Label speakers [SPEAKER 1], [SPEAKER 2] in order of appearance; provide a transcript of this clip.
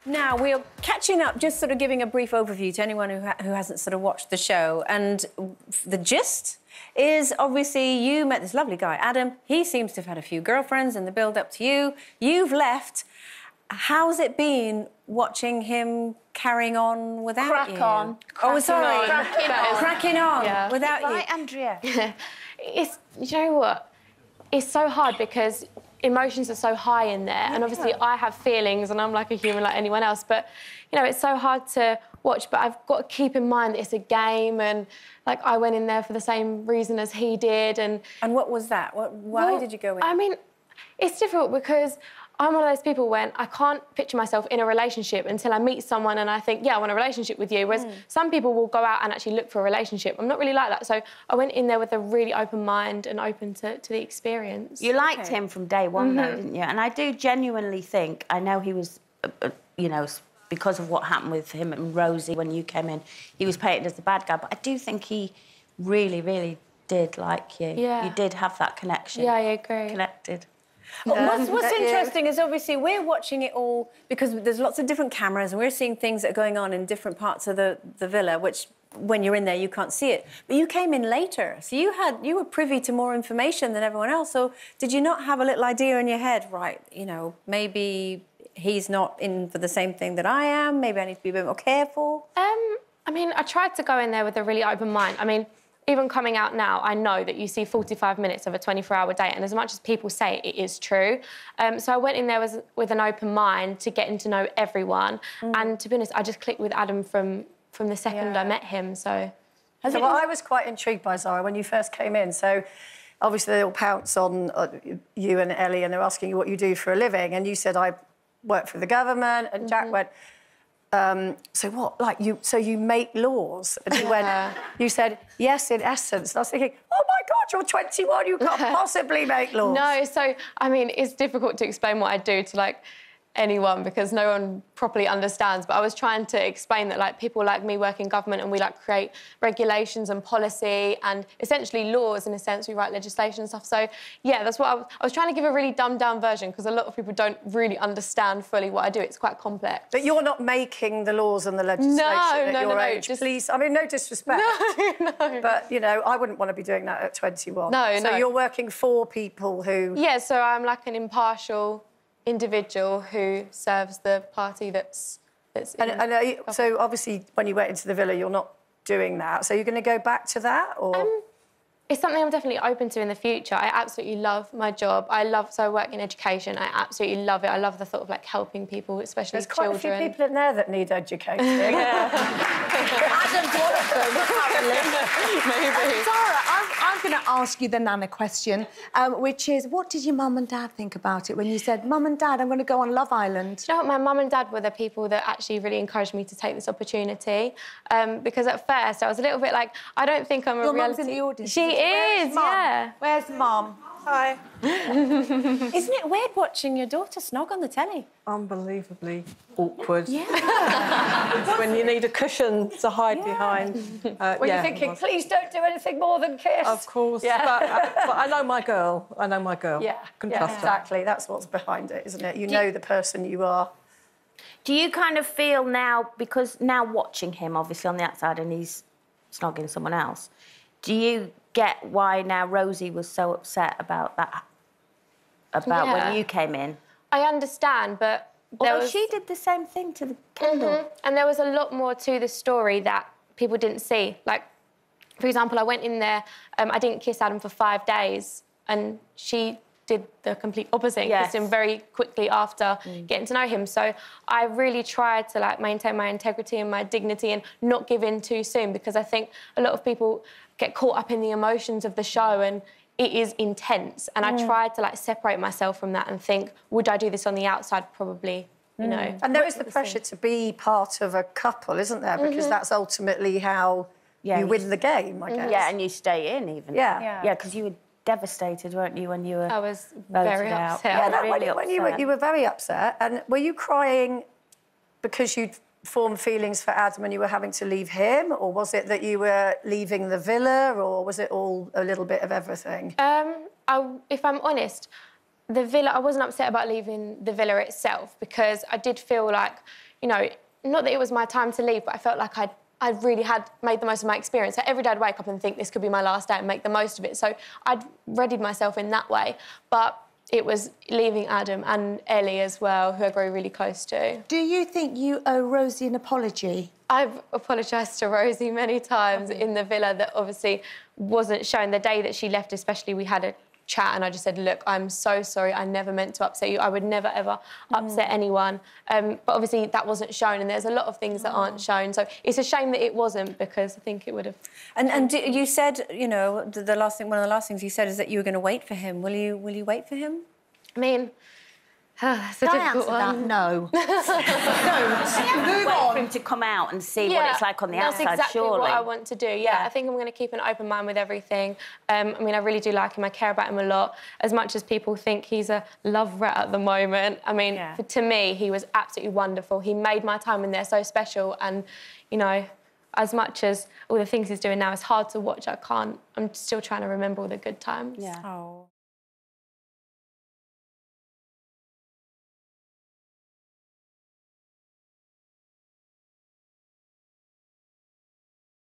[SPEAKER 1] Now, we're catching up, just sort of giving a brief overview to anyone who hasn't sort of watched the show. And the gist is, obviously, you met this lovely guy, Adam. He seems to have had a few girlfriends in the build-up to you. You've left. How's it been watching him carrying on without you? Sorry. Cracking on without you.
[SPEAKER 2] Right, Andrea?
[SPEAKER 3] You know what? It's so hard because emotions are so high in there, and obviously I have feelings and I'm like a human like anyone else, but, you know, it's so hard to watch, but I've got to keep in mind that it's a game and, like, I went in there for the same reason as he did. And
[SPEAKER 1] what was that? Why did you go in?
[SPEAKER 3] I mean, it's difficult because I'm one of those people when I can't picture myself in a relationship until I meet someone and I think, yeah, I want a relationship with you, whereas some people will go out and actually look for a relationship. I'm not really like that, so I went in there with a really open mind and open to the experience.
[SPEAKER 2] You liked him from day one, though, didn't you? And I do genuinely think, I know he was, you know, because of what happened with him and Rosie when you came in, he was painted as the bad guy, but I do think he really, really did like you.
[SPEAKER 3] Yeah.
[SPEAKER 2] You did have that connection.
[SPEAKER 3] Yeah, I agree.
[SPEAKER 2] Connected.
[SPEAKER 1] What's interesting is, obviously, we're watching it all because there's lots of different cameras and we're seeing things that are going on in different parts of the villa, which, when you're in there, you can't see it. But you came in later, so you were privy to more information than everyone else. So did you not have a little idea in your head, right, you know, maybe he's not in for the same thing that I am, maybe I need to be a bit more careful?
[SPEAKER 3] I mean, I tried to go in there with a really open mind. I mean, even coming out now, I know that you see 45 minutes of a 24-hour day, and as much as people say it is true. So I went in there with an open mind to getting to know everyone. And to be honest, I just clicked with Adam from the second I met him, so...
[SPEAKER 4] I was quite intrigued by Zara when you first came in. So obviously they all pounce on you and Ellie and they're asking you what you do for a living, and you said, I work for the government, and Jack went... so what, like, so you make laws? And you went, you said, yes, in essence. And I was thinking, oh, my God, you're 21, you can't possibly make laws.
[SPEAKER 3] No, so, I mean, it's difficult to explain what I do to, like, anyone because no one properly understands, but I was trying to explain that, like, people like me work in government and we, like, create regulations and policy and essentially laws, in a sense. We write legislation and stuff. So, yeah, that's what I was trying to give a really dumbed-down version because a lot of people don't really understand fully what I do. It's quite complex.
[SPEAKER 4] But you're not making the laws and the legislation at your age.
[SPEAKER 3] Just...
[SPEAKER 4] Please, I mean, no disrespect.
[SPEAKER 3] No.
[SPEAKER 4] But, you know, I wouldn't want to be doing that at 21.
[SPEAKER 3] No.
[SPEAKER 4] So you're working for people who...
[SPEAKER 3] Yeah, so I'm like an impartial individual who serves the party that's
[SPEAKER 4] so obviously when you went into the villa you're not doing that, so you're going to go back to that, or
[SPEAKER 3] it's something I'm definitely open to in the future. I absolutely love my job. So I work in education. I absolutely love it. I love the thought of, like, helping people, especially children.
[SPEAKER 4] There's quite a few people in there that need educating.
[SPEAKER 2] Adam's one of them, apparently.
[SPEAKER 3] Maybe.
[SPEAKER 5] Zara, I'm going to ask you the Nana question, which is, what did your mum and dad think about it when you said, Mum and Dad, I'm going to go on Love Island?
[SPEAKER 3] You know what? My mum and dad were the people that actually really encouraged me to take this opportunity, because at first I was a little bit like, I don't think I'm a reality...
[SPEAKER 5] Your mum's in the audience.
[SPEAKER 3] She is, yeah.
[SPEAKER 5] Where's Mum?
[SPEAKER 4] Hi.
[SPEAKER 1] Isn't it weird watching your daughter snog on the telly?
[SPEAKER 6] Unbelievably awkward.
[SPEAKER 1] Yeah.
[SPEAKER 6] When you need a cushion to hide behind.
[SPEAKER 4] When you're thinking, please don't do anything more than kiss.
[SPEAKER 6] Of course.
[SPEAKER 4] Yeah.
[SPEAKER 6] But I know my girl. I know my girl.
[SPEAKER 4] Yeah.
[SPEAKER 6] Can trust her.
[SPEAKER 4] Exactly. That's what's behind it, isn't it? You know the person you are.
[SPEAKER 2] Do you kind of feel now, because now watching him, obviously, on the outside and he's snogging someone else, do you get why now Rosie was so upset about that, when you came in?
[SPEAKER 3] I understand, but...
[SPEAKER 2] Although she did the same thing to the Kendall.
[SPEAKER 3] And there was a lot more to the story that people didn't see. Like, for example, I went in there, I didn't kiss Adam for 5 days, and she did the complete opposite, kissed him very quickly after getting to know him. So I really tried to, like, maintain my integrity and my dignity and not give in too soon, because I think a lot of people get caught up in the emotions of the show and it is intense. And I tried to, like, separate myself from that and think, would I do this on the outside? Probably, you know.
[SPEAKER 4] And there is the pressure to be part of a couple, isn't there? Because that's ultimately how you win the game, I guess.
[SPEAKER 2] Yeah, and you stay in even.
[SPEAKER 4] Yeah.
[SPEAKER 2] Yeah, because you were devastated, weren't you, when you were
[SPEAKER 3] I was very upset.
[SPEAKER 4] Yeah, no,
[SPEAKER 2] really
[SPEAKER 4] when
[SPEAKER 2] upset.
[SPEAKER 4] you were very upset. And were you crying because you'd formed feelings for Adam and you were having to leave him, or was it that you were leaving the villa, or was it all a little bit of everything?
[SPEAKER 3] If I'm honest, the villa, I wasn't upset about leaving the villa itself, because I did feel like, you know, not that it was my time to leave, but I felt like I really had made the most of my experience. So every day I'd wake up and think this could be my last day and make the most of it. So I'd readied myself in that way. But it was leaving Adam and Ellie as well, who I grew really close to.
[SPEAKER 5] Do you think you owe Rosie an apology?
[SPEAKER 3] I've apologised to Rosie many times in the villa that obviously wasn't shown. The day that she left especially, we had a chat and I just said, look, I'm so sorry, I never meant to upset you. I would never, ever upset anyone. But obviously that wasn't shown and there's a lot of things that aren't shown. So it's a shame that it wasn't because I think it would have...
[SPEAKER 1] And you said, you know, one of the last things you said is that you were going to wait for him. Will you wait for him?
[SPEAKER 3] I mean... that's a difficult one.
[SPEAKER 5] No. Don't. Move
[SPEAKER 7] Wait
[SPEAKER 5] on.
[SPEAKER 7] for him to come out and see what it's like on the outside,
[SPEAKER 3] That's exactly
[SPEAKER 7] surely.
[SPEAKER 3] what I want to do, yeah. I think I'm going to keep an open mind with everything. I mean, I really do like him. I care about him a lot. As much as people think he's a love rat at the moment, I mean, to me, he was absolutely wonderful. He made my time in there so special and, you know, as much as all the things he's doing now is hard to watch, I'm still trying to remember all the good times.
[SPEAKER 1] Yeah. Oh.